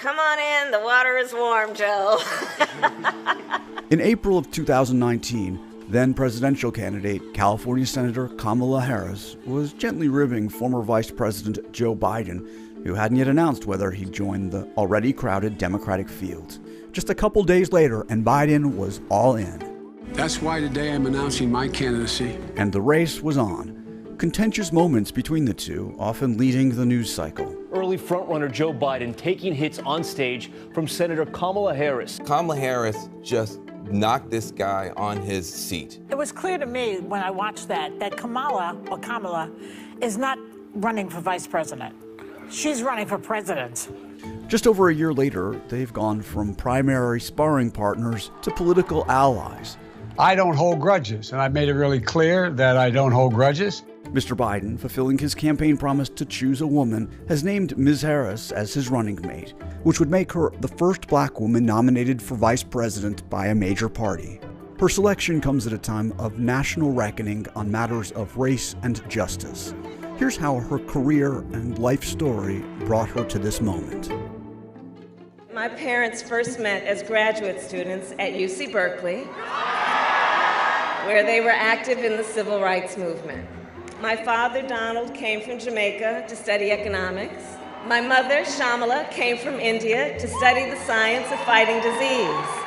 Come on in, the water is warm, Joe. In April of 2019, then presidential candidate California Senator Kamala Harris was gently ribbing former Vice President Joe Biden, who hadn't yet announced whether he'd join the already crowded Democratic field. Just a couple days later, and Biden was all in. That's why today I'm announcing my candidacy. And the race was on. Contentious moments between the two, often leading the news cycle. Early frontrunner Joe Biden taking hits on stage from Senator Kamala Harris. Kamala Harris just knocked this guy on his seat. It was clear to me when I watched that Kamala is not running for vice president. She's running for president. Just over a year later, they've gone from primary sparring partners to political allies. I don't hold grudges, and I've made it really clear that I don't hold grudges. Mr. Biden, fulfilling his campaign promise to choose a woman, has named Ms. Harris as his running mate, which would make her the first black woman nominated for vice president by a major party. Her selection comes at a time of national reckoning on matters of race and justice. Here's how her career and life story brought her to this moment. My parents first met as graduate students at UC Berkeley, where they were active in the civil rights movement. My father, Donald, came from Jamaica to study economics. My mother, Shamala, came from India to study the science of fighting disease.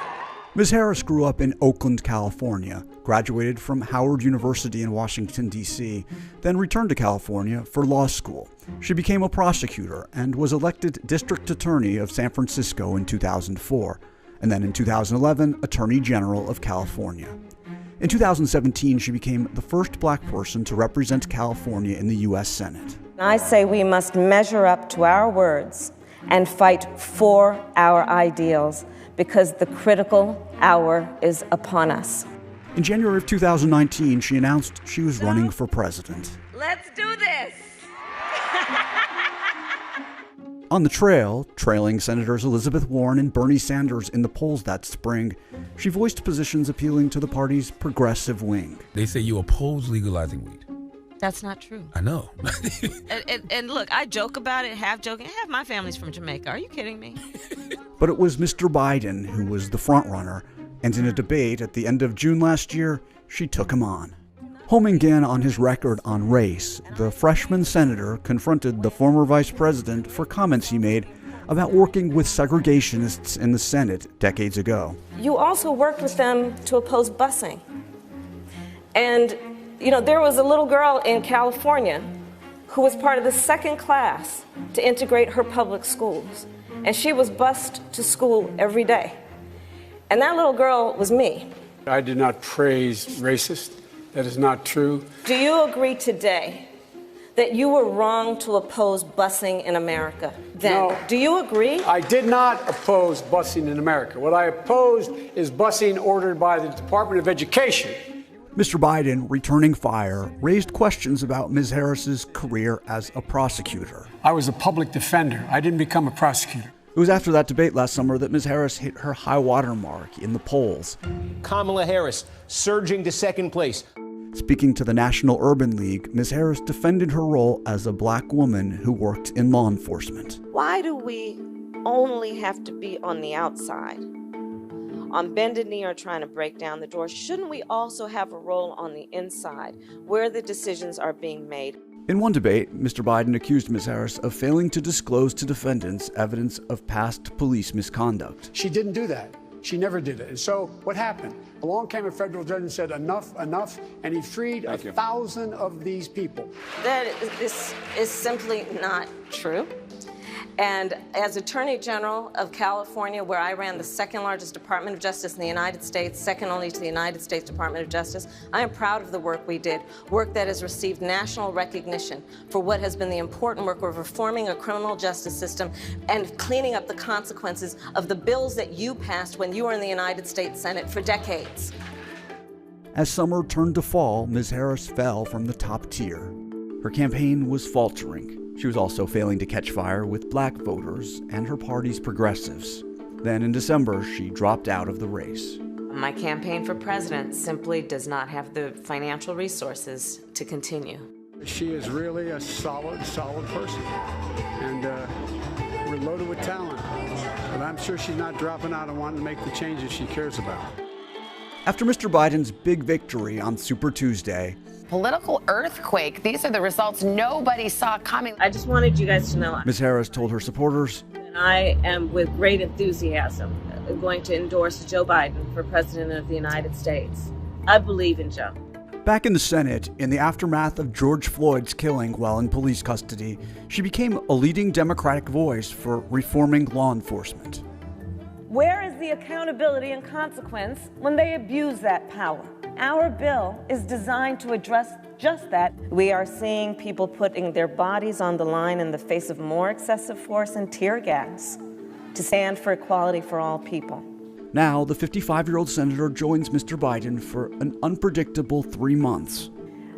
Ms. Harris grew up in Oakland, California, graduated from Howard University in Washington, D.C., then returned to California for law school. She became a prosecutor and was elected district attorney of San Francisco in 2004, and then in 2011, Attorney General of California. In 2017, she became the first black person to represent California in the U.S. Senate. I say we must measure up to our words and fight for our ideals, because the critical hour is upon us. In January of 2019, she announced she was running for president. Let's do this! On the trail, trailing Senators Elizabeth Warren and Bernie Sanders in the polls that spring, she voiced positions appealing to the party's progressive wing. They say you oppose legalizing weed. That's not true. I know. and look, I joke about it, half joking. Half my family's from Jamaica. Are you kidding me? But it was Mr. Biden who was the frontrunner, and in a debate at the end of June last year, she took him on. Homing again on his record on race, the freshman senator confronted the former vice president for comments he made about working with segregationists in the Senate decades ago. You also worked with them to oppose busing. And, there was a little girl in California who was part of the second class to integrate her public schools. And she was bused to school every day. And that little girl was me. I did not praise racist. That is not true. Do you agree today that you were wrong to oppose busing in America then? No. Do you agree? I did not oppose busing in America. What I opposed is busing ordered by the Department of Education. Mr. Biden, returning fire, raised questions about Ms. Harris's career as a prosecutor. I was a public defender. I didn't become a prosecutor. It was after that debate last summer that Ms. Harris hit her high water mark in the polls. Kamala Harris surging to second place. Speaking to the National Urban League, Ms. Harris defended her role as a black woman who worked in law enforcement. Why do we only have to be on the outside, on bended knee or trying to break down the door? Shouldn't we also have a role on the inside, where the decisions are being made? In one debate, Mr. Biden accused Ms. Harris of failing to disclose to defendants evidence of past police misconduct. She didn't do that. She never did it. And so what happened? Along came a federal judge and said, enough, and he freed 1,000 of these people. That is simply not true. And as Attorney General of California, where I ran the second largest Department of Justice in the United States, second only to the United States Department of Justice, I am proud of the work we did, work that has received national recognition for what has been the important work of reforming a criminal justice system and cleaning up the consequences of the bills that you passed when you were in the United States Senate for decades. As summer turned to fall, Ms. Harris fell from the top tier. Her campaign was faltering. She was also failing to catch fire with black voters and her party's progressives. Then in December, she dropped out of the race. My campaign for president simply does not have the financial resources to continue. She is really a solid person. And we're loaded with talent. I'm sure she's not dropping out and wanting to make the changes she cares about. After Mr. Biden's big victory on Super Tuesday, political earthquake. These are the results nobody saw coming. I just wanted you guys to know. Ms. Harris told her supporters, I am with great enthusiasm going to endorse Joe Biden for President of the United States. I believe in Joe. Back in the Senate, in the aftermath of George Floyd's killing while in police custody, she became a leading Democratic voice for reforming law enforcement. Where is the accountability and consequence when they abuse that power? Our bill is designed to address just that. We are seeing people putting their bodies on the line in the face of more excessive force and tear gas to stand for equality for all people. Now, the 55-year-old senator joins Mr. Biden for an unpredictable 3 months.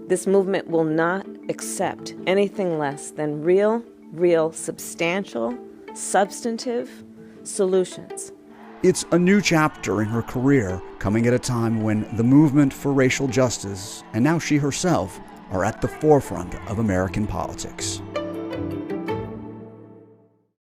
This movement will not accept anything less than real, substantial, substantive solutions. It's a new chapter in her career, coming at a time when the movement for racial justice, and now she herself, are at the forefront of American politics.